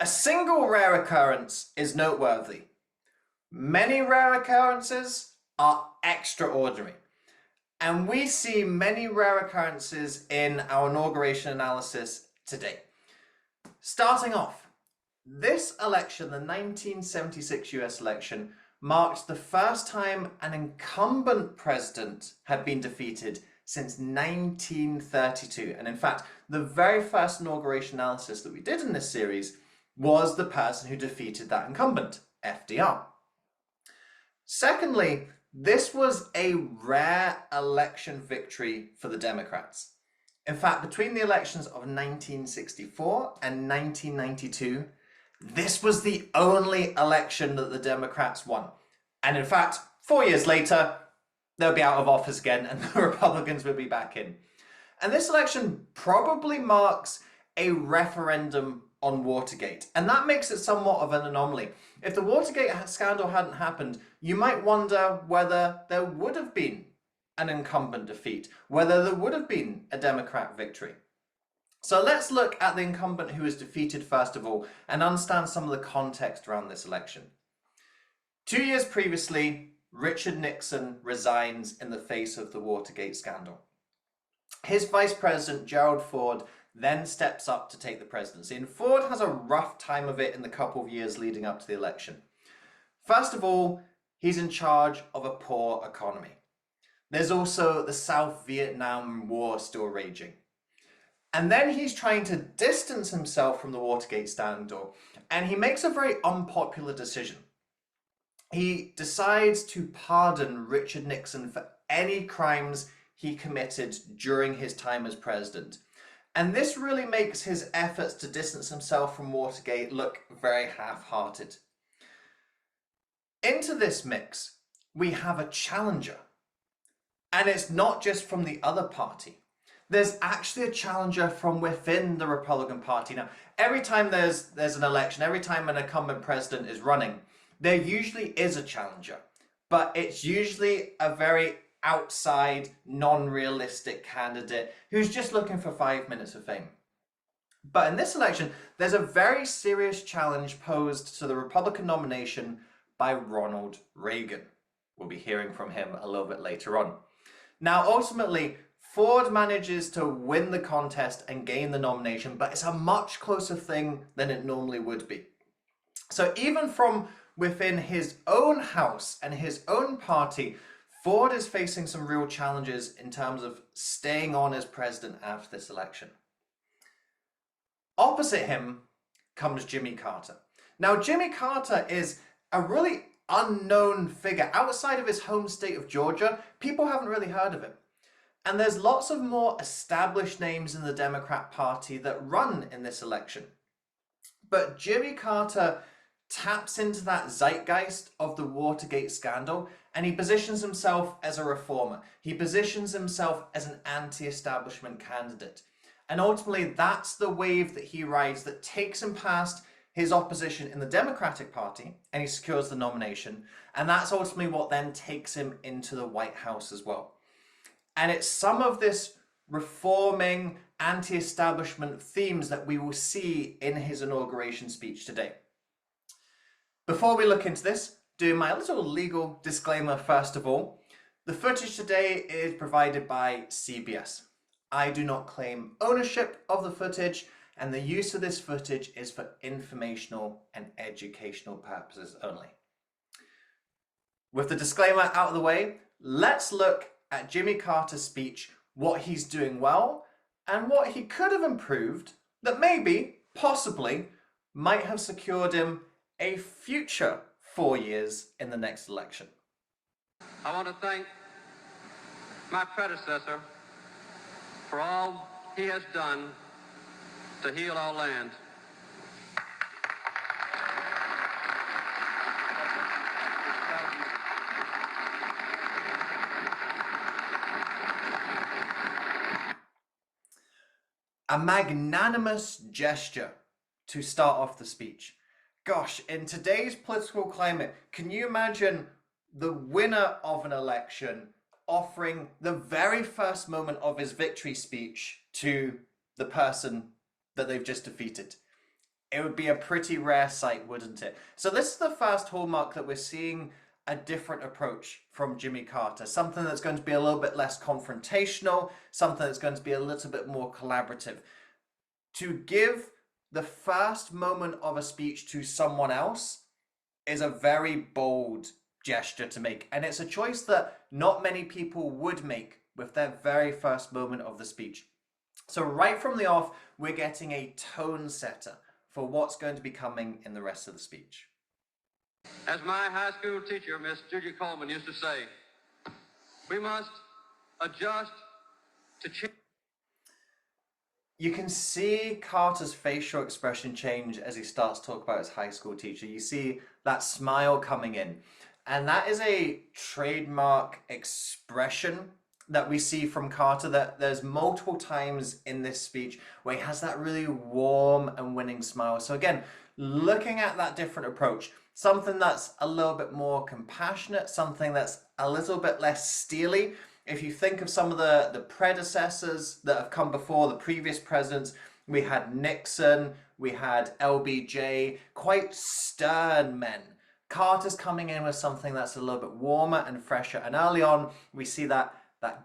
A single rare occurrence is noteworthy. Many rare occurrences are extraordinary. And we see many rare occurrences in our inauguration analysis today. Starting off, this election, the 1976 US election, marked the first time an incumbent president had been defeated since 1932. And in fact, the very first inauguration analysis that we did in this series was the person who defeated that incumbent, FDR. Secondly, this was a rare election victory for the Democrats. In fact, between the elections of 1964 and 1992, this was the only election that the Democrats won. And in fact, 4 years later, they'll be out of office again and the Republicans will be back in. And this election probably marks a referendum on Watergate. And that makes it somewhat of an anomaly. If the Watergate scandal hadn't happened, you might wonder whether there would have been an incumbent defeat, whether there would have been a Democrat victory. So let's look at the incumbent who was defeated first of all and understand some of the context around this election. 2 years previously, Richard Nixon resigns in the face of the Watergate scandal. His vice president, Gerald Ford, then steps up to take the presidency, and Ford has a rough time of it in the couple of years leading up to the election. First of all, he's in charge of a poor economy. There's also the South Vietnam War still raging. And then he's trying to distance himself from the Watergate scandal, and he makes a very unpopular decision. He decides to pardon Richard Nixon for any crimes he committed during his time as president. And this really makes his efforts to distance himself from Watergate look very half-hearted. Into this mix, we have a challenger. And it's not just from the other party. There's actually a challenger from within the Republican Party. Now, every time there's an election, every time an incumbent president is running, there usually is a challenger. But it's usually a very outside, non-realistic candidate who's just looking for 5 minutes of fame. But in this election, there's a very serious challenge posed to the Republican nomination by Ronald Reagan. We'll be hearing from him a little bit later on. Now, ultimately, Ford manages to win the contest and gain the nomination, but it's a much closer thing than it normally would be. So even from within his own house and his own party, Ford is facing some real challenges in terms of staying on as president after this election. Opposite him comes Jimmy Carter. Now, Jimmy Carter is a really unknown figure. Outside of his home state of Georgia, people haven't really heard of him. And there's lots of more established names in the Democrat Party that run in this election. But Jimmy Carter taps into that zeitgeist of the Watergate scandal, and he positions himself as a reformer. He positions himself as an anti-establishment candidate. And ultimately, that's the wave that he rides that takes him past his opposition in the Democratic Party, and he secures the nomination. And that's ultimately what then takes him into the White House as well. And it's some of this reforming, anti-establishment themes that we will see in his inauguration speech today. Before we look into this, doing my little legal disclaimer first of all, the footage today is provided by CBS. I do not claim ownership of the footage, and the use of this footage is for informational and educational purposes only. With the disclaimer out of the way, let's look at Jimmy Carter's speech, what he's doing well, and what he could have improved that maybe, possibly, might have secured him a future 4 years in the next election. I want to thank my predecessor for all he has done to heal our land. A magnanimous gesture to start off the speech. Gosh, in today's political climate, can you imagine the winner of an election offering the very first moment of his victory speech to the person that they've just defeated? It would be a pretty rare sight, wouldn't it? So this is the first hallmark that we're seeing a different approach from Jimmy Carter, something that's going to be a little bit less confrontational, something that's going to be a little bit more collaborative. To give the first moment of a speech to someone else is a very bold gesture to make, and it's a choice that not many people would make with their very first moment of the speech. So right from the off, we're getting a tone setter for what's going to be coming in the rest of the speech. As my high school teacher, Miss Julia Coleman, used to say, we must adjust to change. You can see Carter's facial expression change as he starts to talk about his high school teacher. You see that smile coming in. And that is a trademark expression that we see from Carter, that there's multiple times in this speech where he has that really warm and winning smile. So again, looking at that different approach, something that's a little bit more compassionate, something that's a little bit less steely. If you think of some of the predecessors that have come before, the previous presidents, we had Nixon, we had LBJ, quite stern men. Carter's coming in with something that's a little bit warmer and fresher. And early on, we see that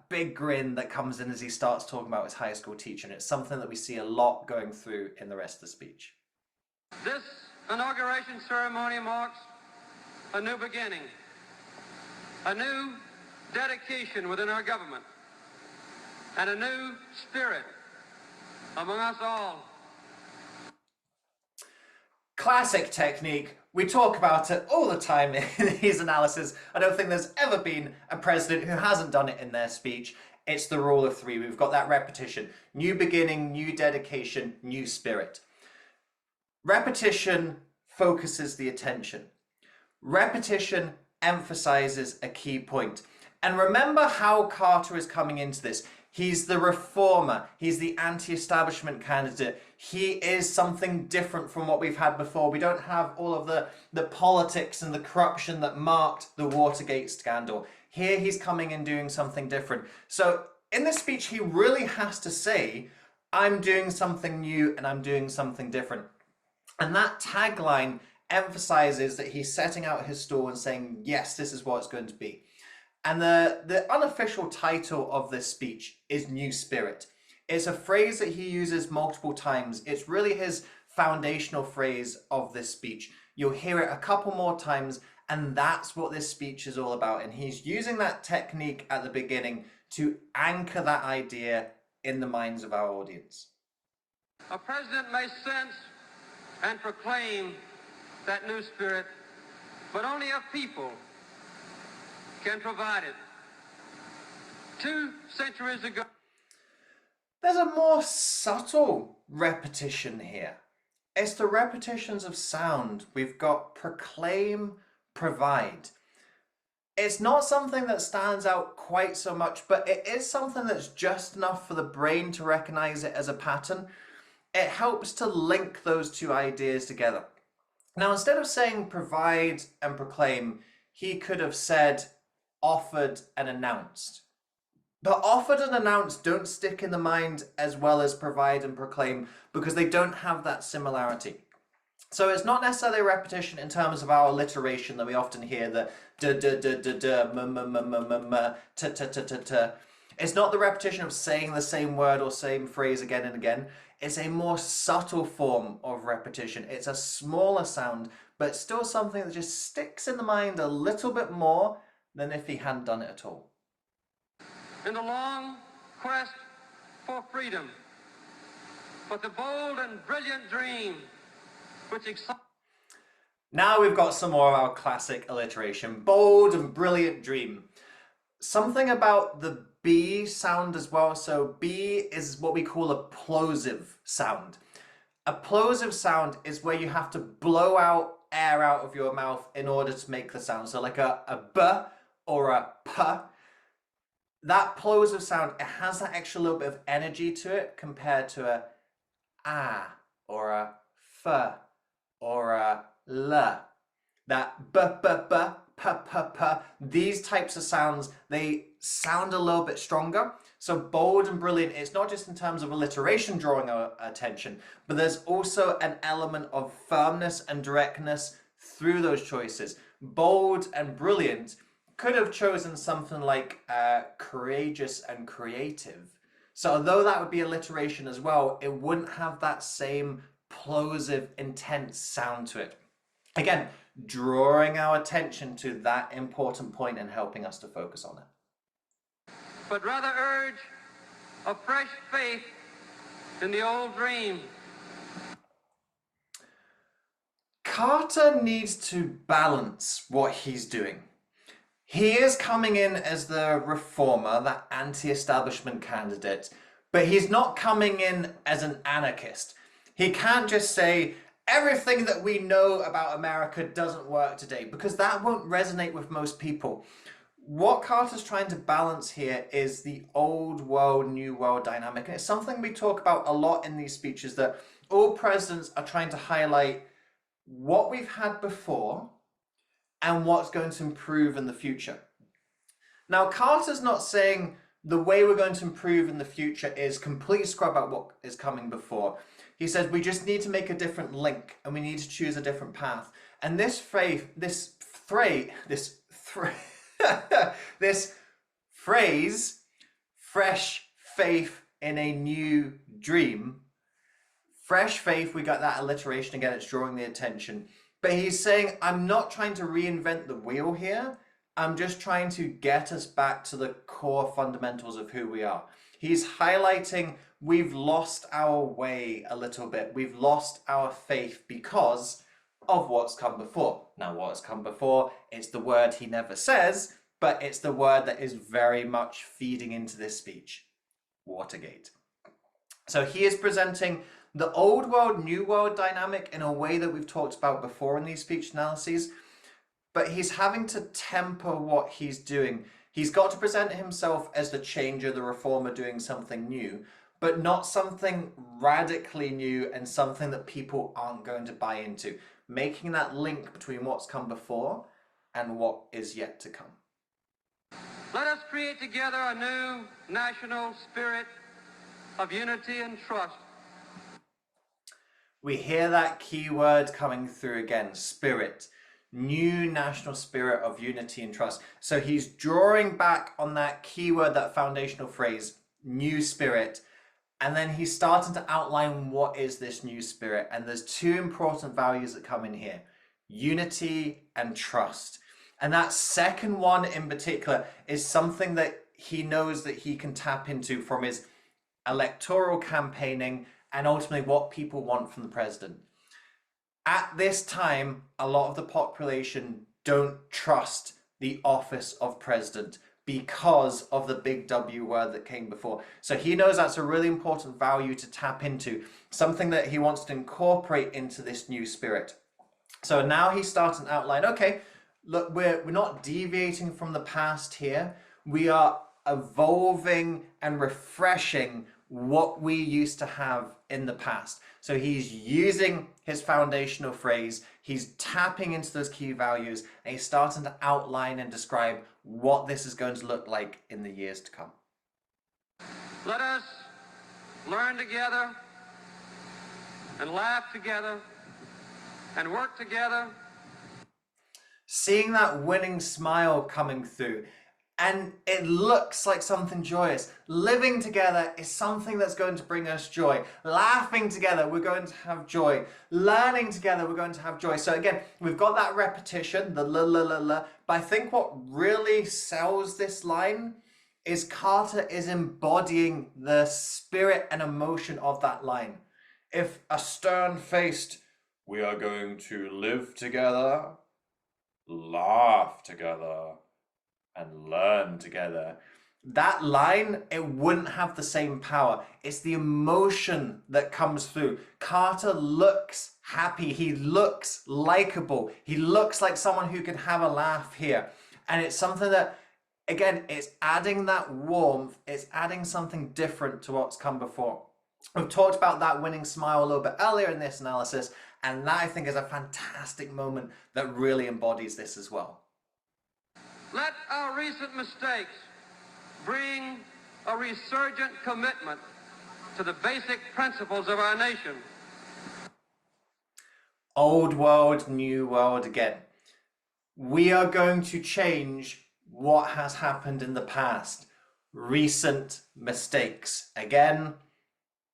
big grin that comes in as he starts talking about his high school teacher. And it's something that we see a lot going through in the rest of the speech. This inauguration ceremony marks a new beginning, a new dedication within our government, and a new spirit among us all. Classic technique. We talk about it all the time in these analysis. I don't think there's ever been a president who hasn't done it in their speech. It's the rule of three. We've got that repetition. New beginning, new dedication, new spirit. Repetition focuses the attention. Repetition emphasizes a key point. And remember how Carter is coming into this. He's the reformer. He's the anti-establishment candidate. He is something different from what we've had before. We don't have all of the politics and the corruption that marked the Watergate scandal. Here he's coming and doing something different. So in this speech, he really has to say, I'm doing something new and I'm doing something different. And that tagline emphasizes that he's setting out his stall and saying, yes, this is what it's going to be. And the unofficial title of this speech is New Spirit. It's a phrase that he uses multiple times. It's really his foundational phrase of this speech. You'll hear it a couple more times, and that's what this speech is all about. And he's using that technique at the beginning to anchor that idea in the minds of our audience. A president may sense and proclaim that new spirit, but only a people can provide it. 2 centuries ago, there's a more subtle repetition here. It's the repetitions of sound. We've got proclaim, provide. It's not something that stands out quite so much, but it is something that's just enough for the brain to recognize it as a pattern. It helps to link those two ideas together. Now, instead of saying provide and proclaim, he could have said offered and announced. But offered and announced don't stick in the mind as well as provide and proclaim because they don't have that similarity. So it's not necessarily a repetition in terms of our alliteration that we often hear, the da da da da da, ma ma ma ma ma ma, ta ta ta ta ta. It's not the repetition of saying the same word or same phrase again and again. It's a more subtle form of repetition. It's a smaller sound, but still something that just sticks in the mind a little bit more than if he hadn't done it at all. in the long quest for freedom, but the bold and brilliant dream which excites. Now we've got some more of our classic alliteration. Bold and brilliant dream. Something about the B sound as well. So B is what we call a plosive sound. A plosive sound is where you have to blow out air out of your mouth in order to make the sound. So like a B or a P. That plosive sound, it has that extra little bit of energy to it compared to a ah or a F or a L. That B, B, B, P, P, P. These types of sounds, they sound a little bit stronger. So bold and brilliant, it's not just in terms of alliteration drawing our attention, but there's also an element of firmness and directness through those choices. Bold and brilliant could have chosen something like courageous and creative. So although that would be alliteration as well, it wouldn't have that same plosive, intense sound to it. Again, drawing our attention to that important point and helping us to focus on it. But rather urge a fresh faith in the old dream. Carter needs to balance what he's doing. He is coming in as the reformer, that anti-establishment candidate, but he's not coming in as an anarchist. He can't just say, everything that we know about America doesn't work today, because that won't resonate with most people. What Carter's trying to balance here is the old world, new world dynamic. And it's something we talk about a lot in these speeches, that all presidents are trying to highlight what we've had before and what's going to improve in the future. Now, Carter's not saying the way we're going to improve in the future is completely scrub out what is coming before. He says we just need to make a different link and we need to choose a different path. And this phrase, fresh faith in a new dream. Fresh faith, we got that alliteration again, it's drawing the attention. But he's saying, I'm not trying to reinvent the wheel here. I'm just trying to get us back to the core fundamentals of who we are. He's highlighting we've lost our way a little bit. We've lost our faith because of what's come before. Now, what's come before, it's the word he never says, but it's the word that is very much feeding into this speech. Watergate. So he is presenting the old world, new world dynamic in a way that we've talked about before in these speech analyses, but he's having to temper what he's doing. He's got to present himself as the changer, the reformer doing something new, but not something radically new and something that people aren't going to buy into. Making that link between what's come before and what is yet to come. Let us create together a new national spirit of unity and trust. We hear that key word coming through again, spirit. New national spirit of unity and trust. So he's drawing back on that key word, that foundational phrase, new spirit. And then he's starting to outline what is this new spirit. And there's two important values that come in here, unity and trust. And that second one in particular is something that he knows that he can tap into from his electoral campaigning and ultimately what people want from the president. At this time, a lot of the population don't trust the office of president because of the big W word that came before. So he knows that's a really important value to tap into, something that he wants to incorporate into this new spirit. So now he's starting to outline, okay, look, we're not deviating from the past here. We are evolving and refreshing what we used to have in the past. So he's using his foundational phrase, he's tapping into those key values, and he's starting to outline and describe what this is going to look like in the years to come. Let us learn together and laugh together and work together. Seeing that winning smile coming through, and it looks like something joyous. Living together is something that's going to bring us joy. Laughing together, we're going to have joy. Learning together, we're going to have joy. So again, we've got that repetition, the la la la la. But I think what really sells this line is Carter is embodying the spirit and emotion of that line. If a stern-faced, we are going to live together, laugh together, and learn together. That line, it wouldn't have the same power. It's the emotion that comes through. Carter looks happy. He looks likable. He looks like someone who can have a laugh here. And it's something that, again, it's adding that warmth. It's adding something different to what's come before. We've talked about that winning smile a little bit earlier in this analysis. And that, I think, is a fantastic moment that really embodies this as well. Let our recent mistakes bring a resurgent commitment to the basic principles of our nation. Old world, new world again. We are going to change what has happened in the past. Recent mistakes. Again,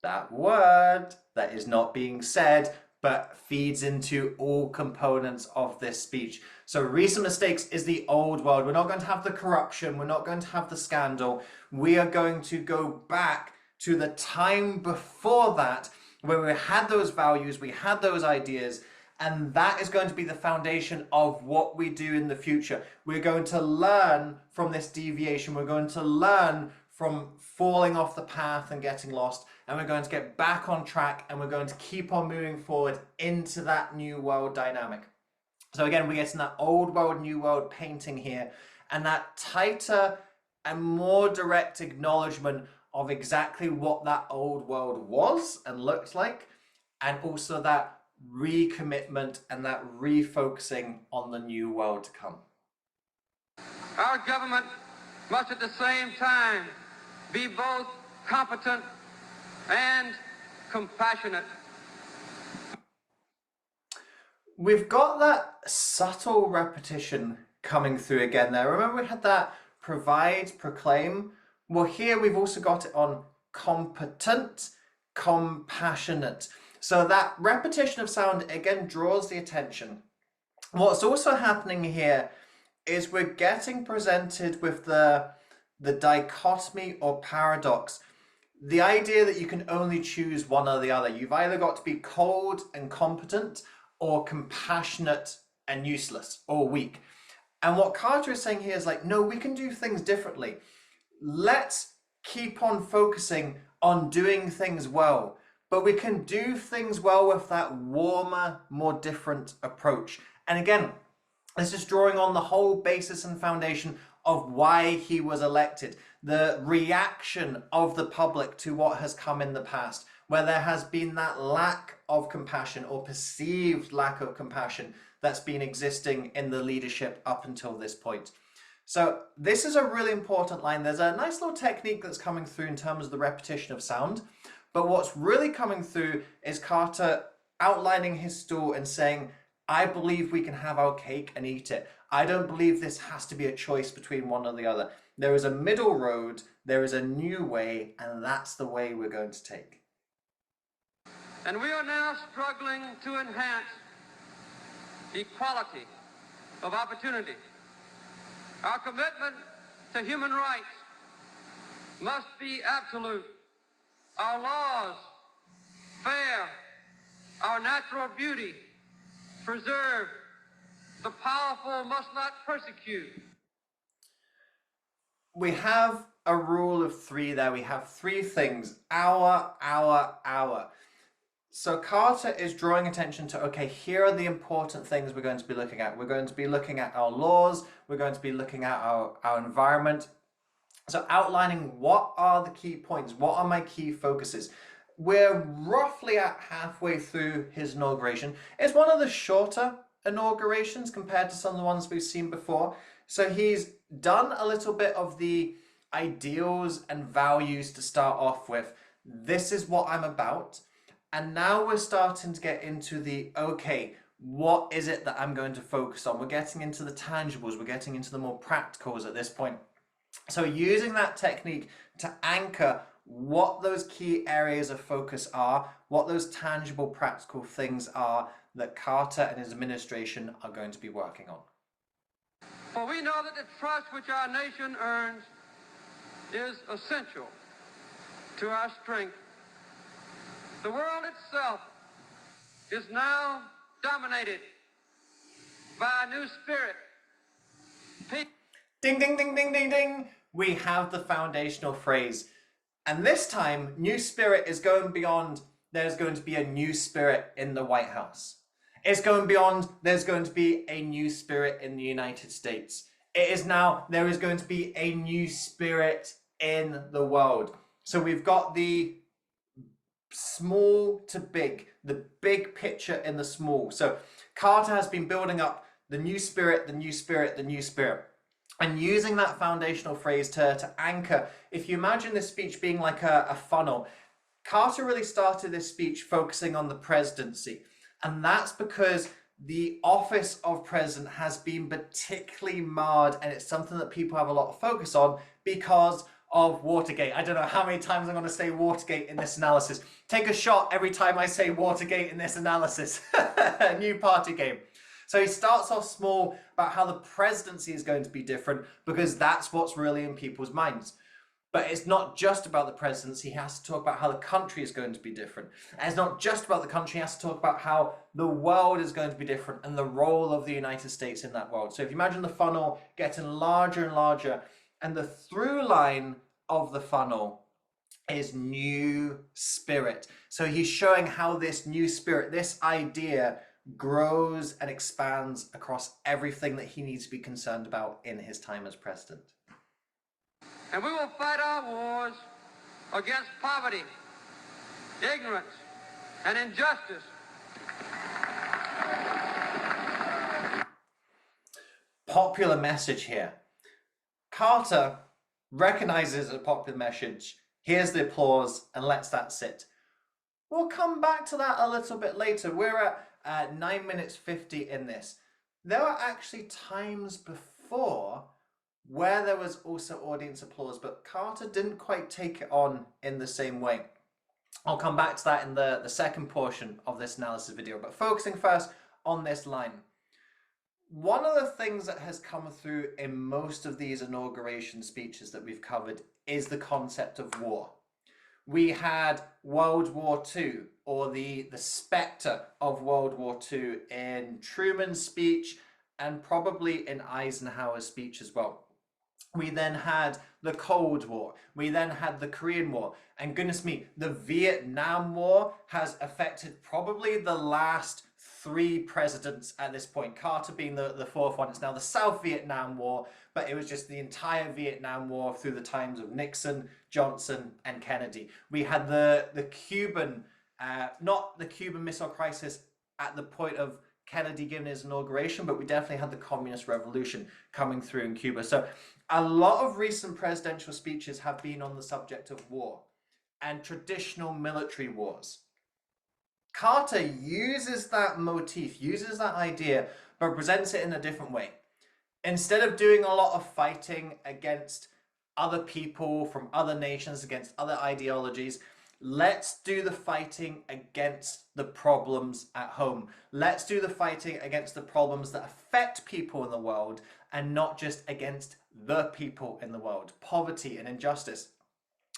that word that is not being said but feeds into all components of this speech. So recent mistakes is the old world. We're not going to have the corruption. We're not going to have the scandal. We are going to go back to the time before that, where we had those values, we had those ideas, and that is going to be the foundation of what we do in the future. We're going to learn from this deviation. We're going to learn from falling off the path and getting lost, and we're going to get back on track, and we're going to keep on moving forward into that new world dynamic. So again, we're getting that old world, new world painting here, and that tighter and more direct acknowledgement of exactly what that old world was and looked like, and also that recommitment and that refocusing on the new world to come. Our government must at the same time be both competent and compassionate. We've got that subtle repetition coming through again there. Remember we had that provide, proclaim? Well, here we've also got it on competent, compassionate. So that repetition of sound again draws the attention. What's also happening here is we're getting presented with the dichotomy or paradox. The idea that you can only choose one or the other. You've either got to be cold and competent, or compassionate and useless or weak. And what Carter is saying here is like, no, we can do things differently. Let's keep on focusing on doing things well, but we can do things well with that warmer, more different approach. And again, this is drawing on the whole basis and foundation of why he was elected, the reaction of the public to what has come in the past, where there has been that lack of compassion or perceived lack of compassion that's been existing in the leadership up until this point. So this is a really important line. There's a nice little technique that's coming through in terms of the repetition of sound, but what's really coming through is Carter outlining his stool and saying, I believe we can have our cake and eat it. I don't believe this has to be a choice between one or the other. There is a middle road, there is a new way, and that's the way we're going to take. And we are now struggling to enhance equality of opportunity. Our commitment to human rights must be absolute. Our laws fair, our natural beauty preserved. The powerful must not persecute. We have a rule of three there. We have three things: our. So Carter is drawing attention to, okay, here are the important things we're going to be looking at. We're going to be looking at our laws. We're going to be looking at our environment. So outlining what are the key points, what are my key focuses. We're roughly at halfway through his inauguration. It's one of the shorter inaugurations compared to some of the ones we've seen before. So he's done a little bit of the ideals and values to start off with. This is what I'm about. And now we're starting to get into the, okay, what is it that I'm going to focus on? We're getting into the tangibles, we're getting into the more practicals at this point. So using that technique to anchor what those key areas of focus are, what those tangible practical things are that Carter and his administration are going to be working on. For we know that the trust which our nation earns is essential to our strength. The world itself is now dominated by a new spirit. Ding, ding, ding, ding, ding, ding. We have the foundational phrase. And this time, new spirit is going beyond there's going to be a new spirit in the White House. It's going beyond there's going to be a new spirit in the United States. It is now there is going to be a new spirit in the world. So we've got the small to big, the big picture in the small. So Carter has been building up the new spirit, the new spirit, the new spirit. and using that foundational phrase to anchor. If you imagine this speech being like a funnel, Carter really started this speech focusing on the presidency. And that's because the office of president has been particularly marred, and it's something that people have a lot of focus on because of Watergate. I don't know how many times I'm going to say Watergate in this analysis. Take a shot every time I say Watergate in this analysis. A new party game. So he starts off small about how the presidency is going to be different because that's what's really in people's minds. But it's not just about the presidency. He has to talk about how the country is going to be different. And it's not just about the country. He has to talk about how the world is going to be different and the role of the United States in that world. So if you imagine the funnel getting larger and larger, and the through line of the funnel is new spirit. So he's showing how this new spirit, this idea, grows and expands across everything that he needs to be concerned about in his time as president. And we will fight our wars against poverty, ignorance, and injustice. Popular message here. Carter recognizes a popular message, hears the applause, and lets that sit. We'll come back to that a little bit later. We're at 9 minutes 50 in this. There were actually times before where there was also audience applause, but Carter didn't quite take it on in the same way. I'll come back to that in the second portion of this analysis video, but focusing first on this line. One of the things that has come through in most of these inauguration speeches that we've covered is the concept of war. We had World War II, or the spectre of World War II in Truman's speech and probably in Eisenhower's speech as well. We then had the Cold War. We then had the Korean War. And goodness me, the Vietnam War has affected probably the last 3 presidents at this point. Carter being the fourth one. It's now the South Vietnam War, but it was just the entire Vietnam War through the times of Nixon, Johnson, and Kennedy. We had the Cuban, not the Cuban Missile Crisis at the point of Kennedy giving his inauguration, but we definitely had the Communist Revolution coming through in Cuba. So a lot of recent presidential speeches have been on the subject of war and traditional military wars. Carter uses that motif, uses that idea, but presents it in a different way. Instead of doing a lot of fighting against other people from other nations, against other ideologies, let's do the fighting against the problems at home. Let's do the fighting against the problems that affect people in the world and not just against the people in the world. Poverty and injustice.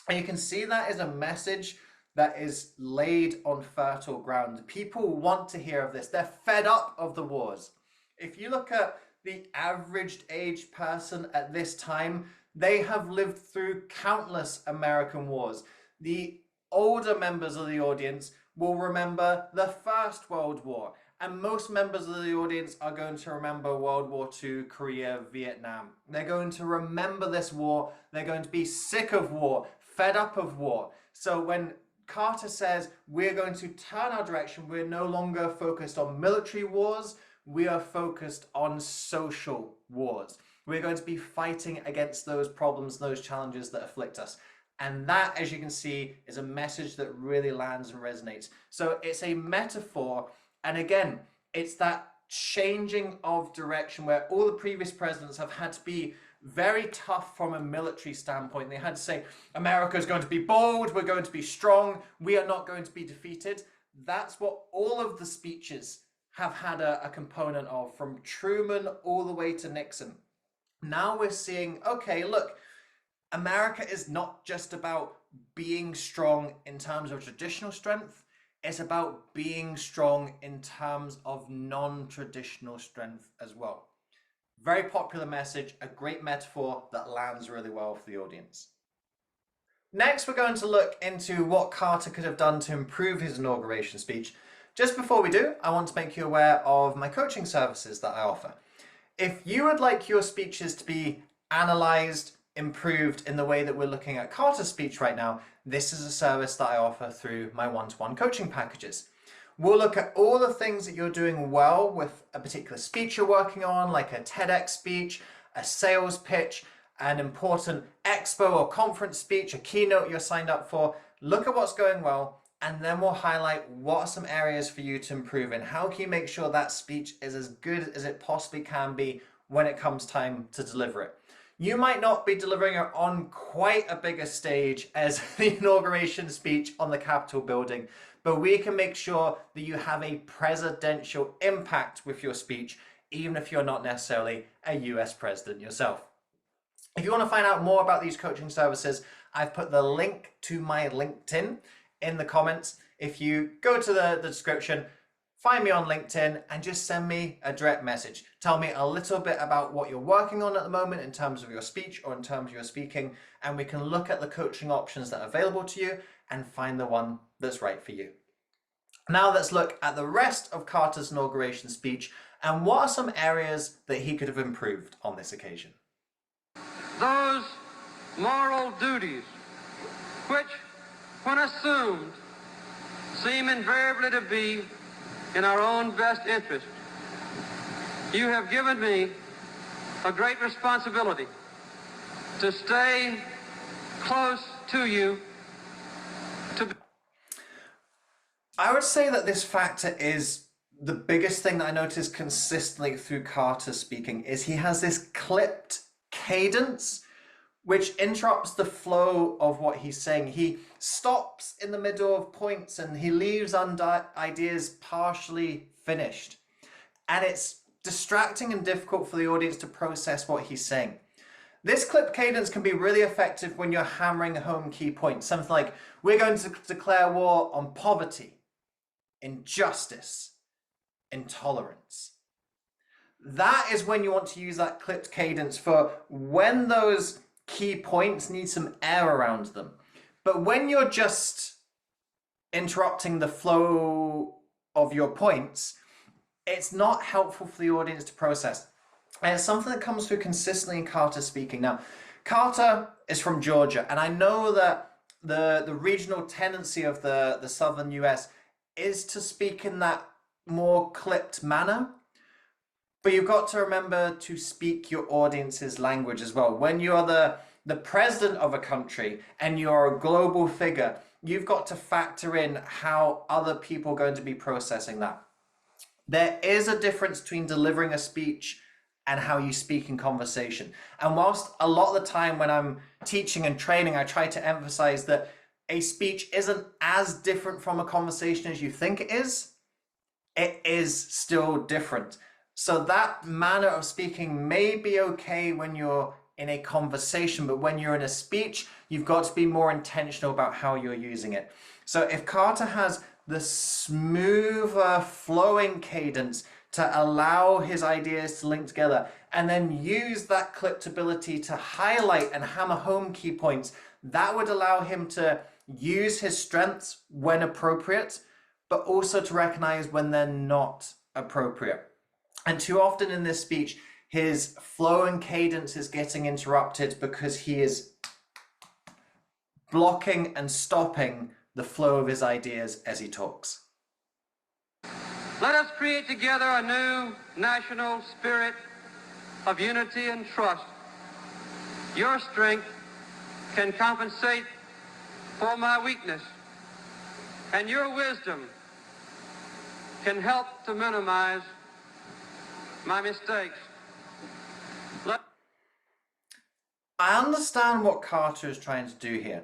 And you can see that is a message that is laid on fertile ground. People want to hear of this. They're fed up of the wars. If you look at the average age person at this time, they have lived through countless American wars. The older members of the audience will remember the First World War, and most members of the audience are going to remember World War II, Korea, Vietnam. They're going to remember this war. They're going to be sick of war, fed up of war. So when Carter says we're going to turn our direction, we're no longer focused on military wars, we are focused on social wars. We're going to be fighting against those problems, those challenges that afflict us. And that, as you can see, is a message that really lands and resonates. So it's a metaphor. And again, it's that changing of direction where all the previous presidents have had to be very tough from a military standpoint. They had to say, America is going to be bold, we're going to be strong, we are not going to be defeated. That's what all of the speeches have had a component of, from Truman all the way to Nixon. Now we're seeing, okay, look, America is not just about being strong in terms of traditional strength, it's about being strong in terms of non-traditional strength as well. Very popular message, a great metaphor that lands really well for the audience. Next, we're going to look into what Carter could have done to improve his inauguration speech. Just before we do, I want to make you aware of my coaching services that I offer. If you would like your speeches to be analysed, improved in the way that we're looking at Carter's speech right now, this is a service that I offer through my one-to-one coaching packages. We'll look at all the things that you're doing well with a particular speech you're working on, like a TEDx speech, a sales pitch, an important expo or conference speech, a keynote you're signed up for, look at what's going well, and then we'll highlight what are some areas for you to improve in. How can you make sure that speech is as good as it possibly can be when it comes time to deliver it? You might not be delivering it on quite a bigger stage as the inauguration speech on the Capitol building, but we can make sure that you have a presidential impact with your speech, even if you're not necessarily a US president yourself. If you want to find out more about these coaching services, I've put the link to my LinkedIn in the comments. If you go to the description, find me on LinkedIn and just send me a direct message. Tell me a little bit about what you're working on at the moment in terms of your speech or in terms of your speaking, and we can look at the coaching options that are available to you and find the one that's right for you. Now let's look at the rest of Carter's inauguration speech and what are some areas that he could have improved on this occasion. Those moral duties which, when assumed, seem invariably to be in our own best interest. You have given me a great responsibility to stay close to you. I would say that this factor is the biggest thing that I notice consistently through Carter speaking is he has this clipped cadence which interrupts the flow of what he's saying. He stops in the middle of points and he leaves ideas partially finished. And it's distracting and difficult for the audience to process what he's saying. This clipped cadence can be really effective when you're hammering home key points. Something like, we're going to declare war on poverty, injustice, intolerance. That is when you want to use that clipped cadence for when those key points need some air around them. But when you're just interrupting the flow of your points, it's not helpful for the audience to process. And it's something that comes through consistently in Carter speaking. Now, Carter is from Georgia, and I know that the regional tendency of the southern US is to speak in that more clipped manner. But you've got to remember to speak your audience's language as well. When you're the president of a country and you're a global figure, you've got to factor in how other people are going to be processing that. There is a difference between delivering a speech and how you speak in conversation. And whilst a lot of the time when I'm teaching and training, I try to emphasize that a speech isn't as different from a conversation as you think it is still different. So that manner of speaking may be okay when you're in a conversation, but when you're in a speech, you've got to be more intentional about how you're using it. So if Carter has the smoother flowing cadence to allow his ideas to link together and then use that clipped ability to highlight and hammer home key points, that would allow him to use his strengths when appropriate, but also to recognize when they're not appropriate. And too often in this speech, his flow and cadence is getting interrupted because he is blocking and stopping the flow of his ideas as he talks. Let us create together a new national spirit of unity and trust. Your strength can compensate for my weakness, and your wisdom can help to minimize my mistakes. I understand what Carter is trying to do here.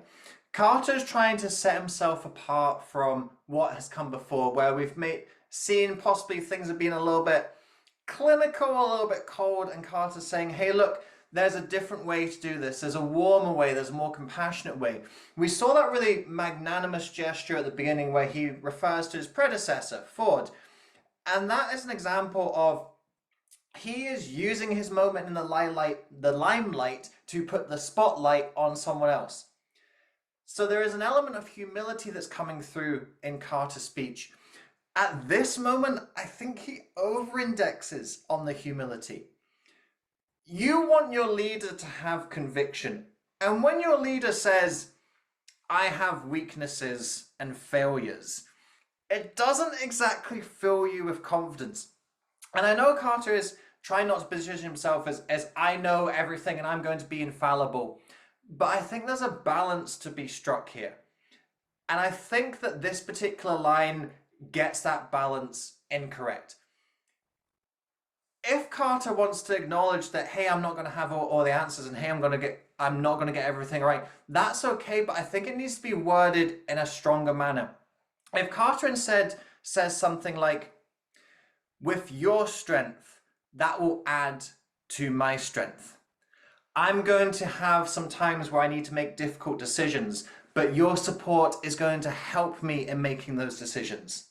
Carter is trying to set himself apart from what has come before, where we've seen possibly things have been a little bit clinical, a little bit cold, and Carter's saying, hey, look, there's a different way to do this. There's a warmer way, there's a more compassionate way. We saw that really magnanimous gesture at the beginning where he refers to his predecessor, Ford. And that is an example of he is using his moment in the limelight to put the spotlight on someone else. So there is an element of humility that's coming through in Carter's speech. At this moment, I think he over-indexes on the humility. You want your leader to have conviction. And when your leader says, I have weaknesses and failures, it doesn't exactly fill you with confidence. And I know Carter is trying not to position himself as I know everything and I'm going to be infallible. But I think there's a balance to be struck here. And I think that this particular line gets that balance incorrect. If Carter wants to acknowledge that, hey, I'm not going to have all the answers, and hey, I'm not going to get everything right, that's okay, but I think it needs to be worded in a stronger manner. If Carter instead says something like, with your strength, that will add to my strength. I'm going to have some times where I need to make difficult decisions, but your support is going to help me in making those decisions.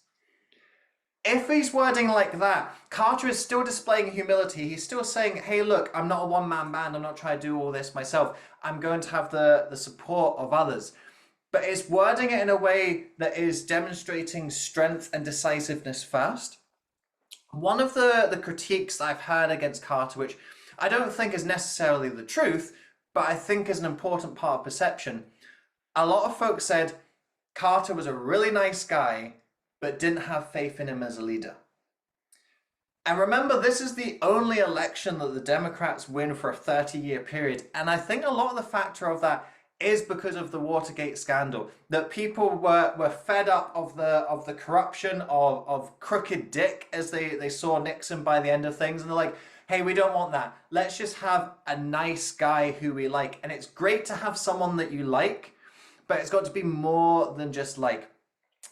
If he's wording like that, Carter is still displaying humility. He's still saying, hey, look, I'm not a one-man band. I'm not trying to do all this myself. I'm going to have the support of others. But it's wording it in a way that is demonstrating strength and decisiveness first. One of the critiques I've heard against Carter, which I don't think is necessarily the truth, but I think is an important part of perception. A lot of folks said Carter was a really nice guy, but didn't have faith in him as a leader. And remember, this is the only election that the Democrats win for a 30-year period. And I think a lot of the factor of that is because of the Watergate scandal, that people were fed up of the corruption of crooked Dick as they saw Nixon by the end of things. And they're like, hey, we don't want that. Let's just have a nice guy who we like. And it's great to have someone that you like, but it's got to be more than just like.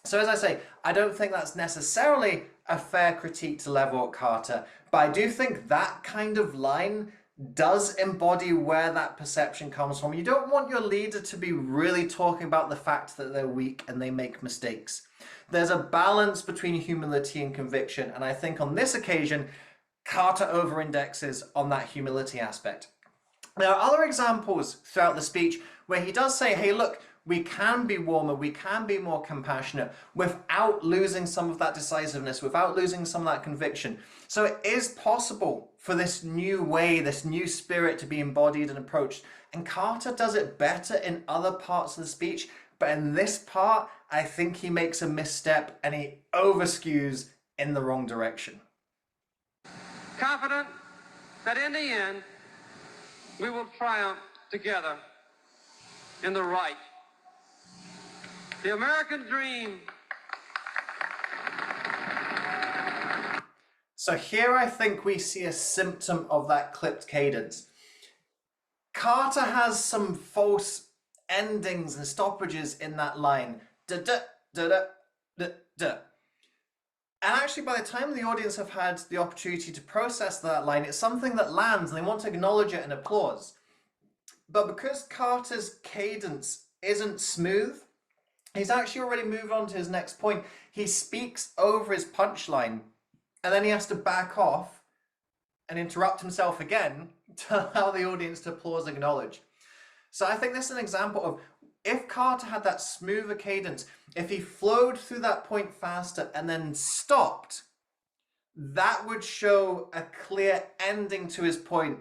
So as I say, I don't think that's necessarily a fair critique to level at Carter, but I do think that kind of line does embody where that perception comes from. You don't want your leader to be really talking about the fact that they're weak and they make mistakes. There's a balance between humility and conviction, and I think on this occasion, Carter over-indexes on that humility aspect. There are other examples throughout the speech where he does say, hey, look, we can be warmer, we can be more compassionate without losing some of that decisiveness, without losing some of that conviction. So it is possible for this new way, this new spirit to be embodied and approached. And Carter does it better in other parts of the speech, but in this part, I think he makes a misstep and he overskews in the wrong direction. Confident that in the end, we will triumph together in the right. The American dream. So here I think we see a symptom of that clipped cadence. Carter has some false endings and stoppages in that line. Da-da, da-da, da-da. And actually, by the time the audience have had the opportunity to process that line, it's something that lands and they want to acknowledge it and applause. But because Carter's cadence isn't smooth, he's actually already moved on to his next point. He speaks over his punchline, and then he has to back off and interrupt himself again to allow the audience to applause and acknowledge. So I think this is an example of, if Carter had that smoother cadence, if he flowed through that point faster and then stopped, that would show a clear ending to his point,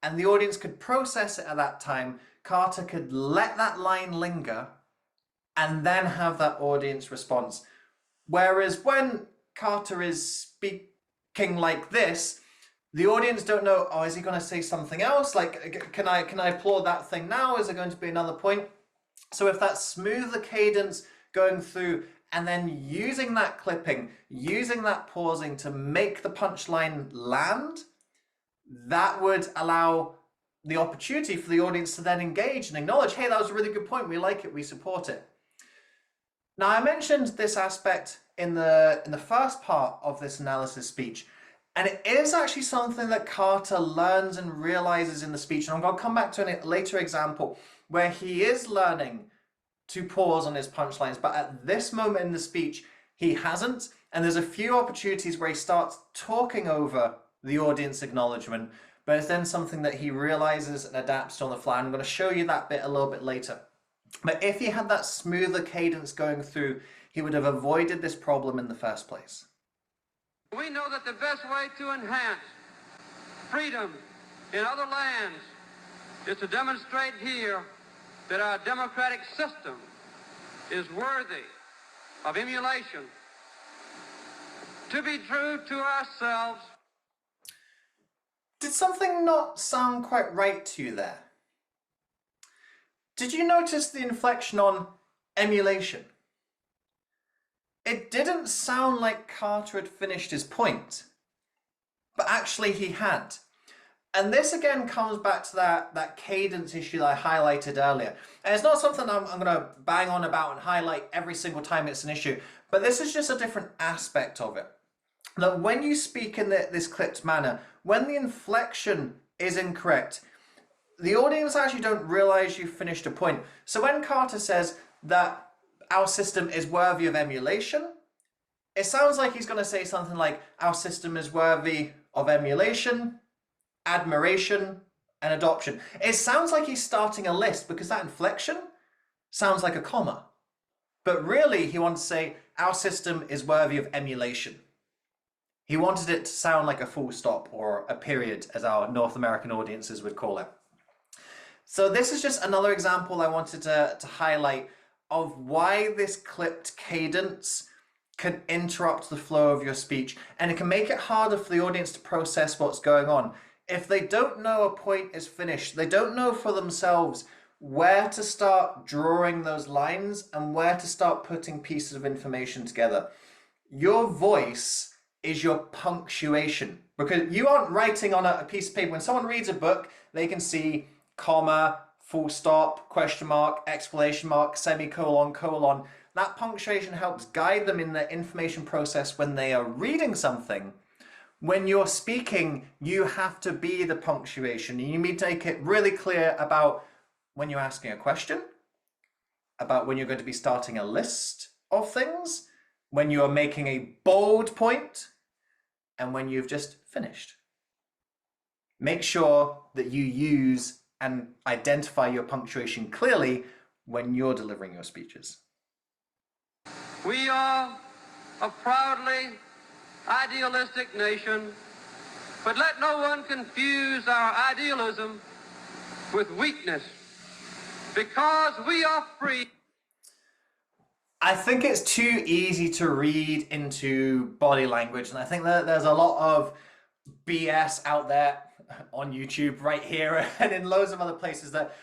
and the audience could process it at that time. Carter could let that line linger and then have that audience response. Whereas when Carter is speaking like this, the audience don't know, oh, is he going to say something else? Like, can I applaud that thing now? Is there going to be another point? So if that smoother cadence going through and then using that clipping, using that pausing to make the punchline land, that would allow the opportunity for the audience to then engage and acknowledge, hey, that was a really good point. We like it. We support it. Now, I mentioned this aspect in the first part of this analysis speech, and it is actually something that Carter learns and realizes in the speech. And I'm going to come back to a later example where he is learning to pause on his punchlines, but at this moment in the speech, he hasn't. And there's a few opportunities where he starts talking over the audience acknowledgement, but it's then something that he realizes and adapts on the fly. I'm going to show you that bit a little bit later. But if he had that smoother cadence going through, he would have avoided this problem in the first place. We know that the best way to enhance freedom in other lands is to demonstrate here that our democratic system is worthy of emulation. To be true to ourselves. Did something not sound quite right to you there? Did you notice the inflection on emulation? It didn't sound like Carter had finished his point, but actually he had. And this again comes back to that cadence issue that I highlighted earlier. And it's not something I'm going to bang on about and highlight every single time it's an issue, but this is just a different aspect of it. Now, when you speak in this clipped manner, when the inflection is incorrect, the audience actually don't realize you've finished a point. So when Carter says that our system is worthy of emulation, it sounds like he's going to say something like, our system is worthy of emulation, admiration, and adoption. It sounds like he's starting a list because that inflection sounds like a comma. But really, he wants to say, our system is worthy of emulation. He wanted it to sound like a full stop or a period, as our North American audiences would call it. So this is just another example I wanted to highlight of why this clipped cadence can interrupt the flow of your speech, and it can make it harder for the audience to process what's going on. If they don't know a point is finished, they don't know for themselves where to start drawing those lines and where to start putting pieces of information together. Your voice is your punctuation, because you aren't writing on a piece of paper. When someone reads a book, they can see comma, full stop, question mark, exclamation mark, semicolon, colon. That punctuation helps guide them in the information process when they are reading something. When you're speaking, you have to be the punctuation. You need to make it really clear about when you're asking a question, about when you're going to be starting a list of things, when you are making a bold point, and when you've just finished. Make sure that you use and identify your punctuation clearly when you're delivering your speeches. We are a proudly idealistic nation, but let no one confuse our idealism with weakness, because we are free. I think it's too easy to read into body language, and I think that there's a lot of BS out there on YouTube right here and in loads of other places that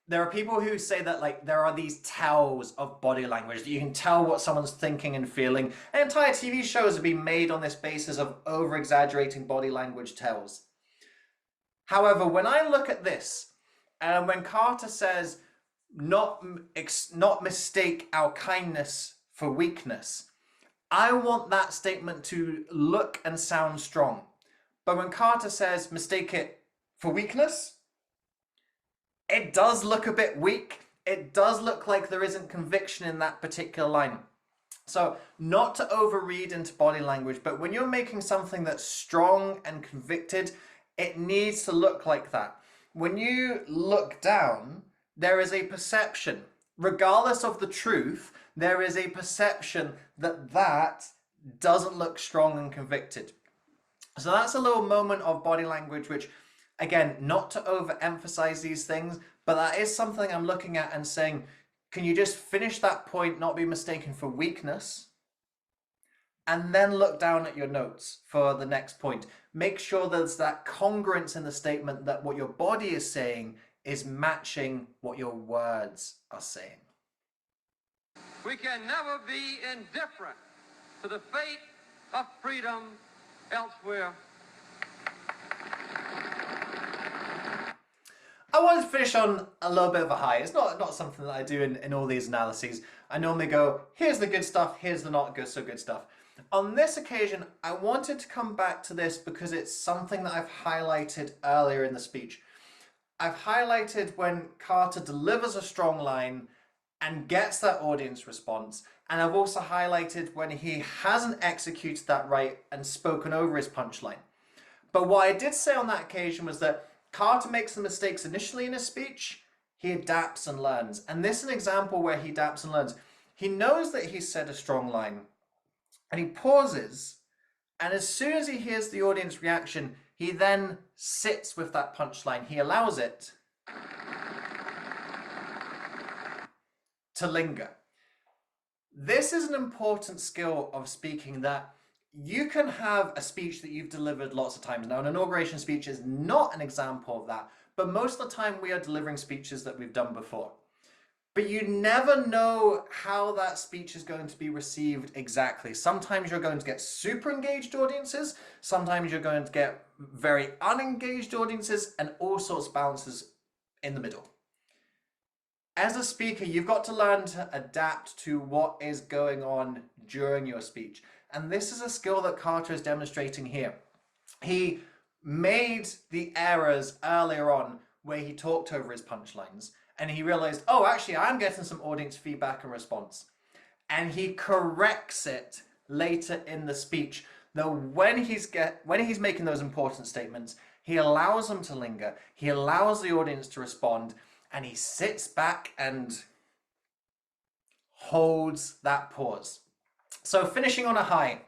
there are people who say that like there are these tells of body language, that you can tell what someone's thinking and feeling. And entire TV shows have been made on this basis of over-exaggerating body language tells. However, when I look at this, and when Carter says, not mistake our kindness for weakness, I want that statement to look and sound strong. But when Carter says mistake it for weakness, it does look a bit weak. It does look like there isn't conviction in that particular line. So not to overread into body language, but when you're making something that's strong and convicted, it needs to look like that. When you look down, there is a perception, regardless of the truth, there is a perception that that doesn't look strong and convicted. So that's a little moment of body language, which, again, not to overemphasize these things, but that is something I'm looking at and saying, can you just finish that point, not be mistaken for weakness, and then look down at your notes for the next point. Make sure there's that congruence in the statement, that what your body is saying is matching what your words are saying. We can never be indifferent to the fate of freedom elsewhere. I wanted to finish on a little bit of a high. It's not something that I do in all these analyses. I normally go, here's the good stuff, here's the not good so good stuff. On this occasion, I wanted to come back to this because it's something that I've highlighted earlier in the speech. I've highlighted when Carter delivers a strong line and gets that audience response. And I've also highlighted when he hasn't executed that right and spoken over his punchline. But what I did say on that occasion was that Carter makes the mistakes initially in his speech, he adapts and learns. And this is an example where he adapts and learns. He knows that he's said a strong line, and he pauses, and as soon as he hears the audience reaction, he then sits with that punchline. He allows it to linger. This is an important skill of speaking, that you can have a speech that you've delivered lots of times. Now, an inauguration speech is not an example of that, but most of the time we are delivering speeches that we've done before. But you never know how that speech is going to be received exactly. Sometimes you're going to get super engaged audiences, sometimes you're going to get very unengaged audiences, and all sorts of balances in the middle. As a speaker, you've got to learn to adapt to what is going on during your speech. And this is a skill that Carter is demonstrating here. He made the errors earlier on where he talked over his punchlines, and he realized, oh, actually, I'm getting some audience feedback and response. And he corrects it later in the speech. Though when he's making those important statements, he allows them to linger, he allows the audience to respond, and he sits back and holds that pause. So finishing on a high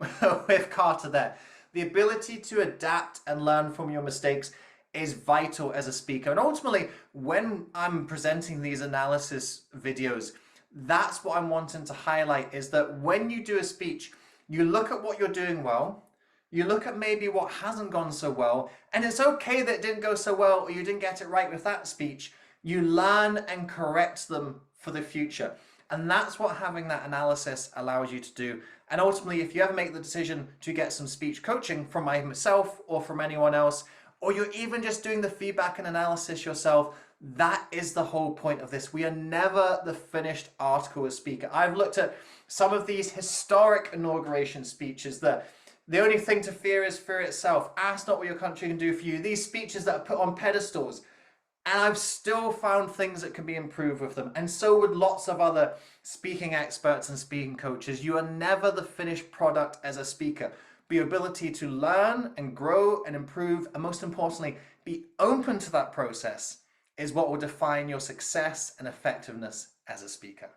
with Carter there, the ability to adapt and learn from your mistakes is vital as a speaker. And ultimately, when I'm presenting these analysis videos, that's what I'm wanting to highlight, is that when you do a speech, you look at what you're doing well, you look at maybe what hasn't gone so well, and it's okay that it didn't go so well or you didn't get it right with that speech. You learn and correct them for the future. And that's what having that analysis allows you to do. And ultimately, if you ever make the decision to get some speech coaching from myself or from anyone else, or you're even just doing the feedback and analysis yourself, that is the whole point of this. We are never the finished article as speaker. I've looked at some of these historic inauguration speeches that the only thing to fear is fear itself. Ask not what your country can do for you. These speeches that are put on pedestals. And I've still found things that can be improved with them. And so would lots of other speaking experts and speaking coaches. You are never the finished product as a speaker. But your ability to learn and grow and improve, and most importantly, be open to that process, is what will define your success and effectiveness as a speaker.